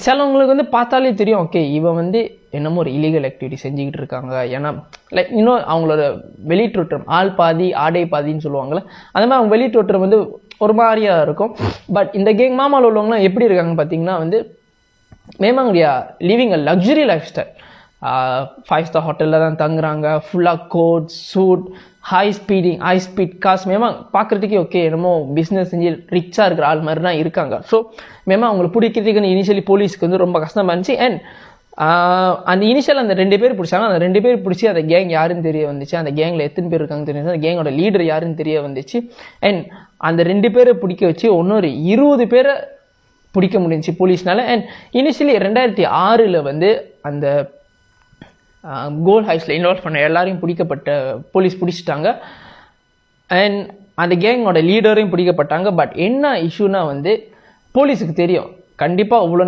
சிலவங்களுக்கு வந்து பார்த்தாலே தெரியும், ஓகே இவன் வந்து என்னமோ ஒரு இல்லீகல் ஆக்டிவிட்டி செஞ்சுக்கிட்டு இருக்காங்க. ஏன்னா லைக் இன்னும் அவங்களோட வெளித்தோற்றம் ஆள் பாதி ஆடை பாதின்னு சொல்லுவாங்கள்ல, அந்த மாதிரி அவங்க வெளித்தோற்றம் வந்து ஒரு மாதிரியா இருக்கும். பட் இந்த கேங் மாமாவில் உள்ளவங்களாம் எப்படி இருக்காங்க பார்த்தீங்கன்னா வந்து மேமாங் we are living a luxury life style. 5 star ஹோட்டலில் தான் தங்குறாங்க, ஃபுல்லாக coat suit, high speed cars. மேமாங் பார்க்குறதுக்கே ஓகே என்னமோ பிஸ்னஸ் செஞ்சு ரிச்சாக இருக்கிற ஆள் மாதிரி தான் இருக்காங்க. ஸோ மேமா அவங்களுக்கு பிடிக்கிறதுக்குன்னு இனிஷியலி போலீஸ்க்கு வந்து ரொம்ப கஷ்டமாக இருந்துச்சு. அண்ட் அந்த இனிஷியல் அந்த 2 பேர் பிடிச்சாங்க. அந்த 2 பேர் பிடிச்சி அந்த கேங் யாருன்னு தெரிய வந்துச்சு. அந்த கேங்கில் எத்தனை பேர் இருக்காங்க தெரியும், அந்த கேங்கோட லீடர் யாருன்னு தெரிய வந்துச்சு. அண்ட் அந்த 2 பேரை பிடிக்க வச்சு இன்னொரு 20 பேரை பிடிக்க முடிஞ்சிச்சு போலீஸ்னால. அண்ட் இனிஷியலி 2006 வந்து அந்த கோல்ட் ஹைஸ்ல இன்வால்வ் பண்ண எல்லாரையும் போலீஸ் பிடிச்சிட்டாங்க. அண்ட் அந்த கேங்கோட லீடரையும் பிடிக்கப்பட்டாங்க. பட் என்ன இஷ்யூனா வந்து போலீஸுக்கு தெரியும் கண்டிப்பாக இவ்வளோ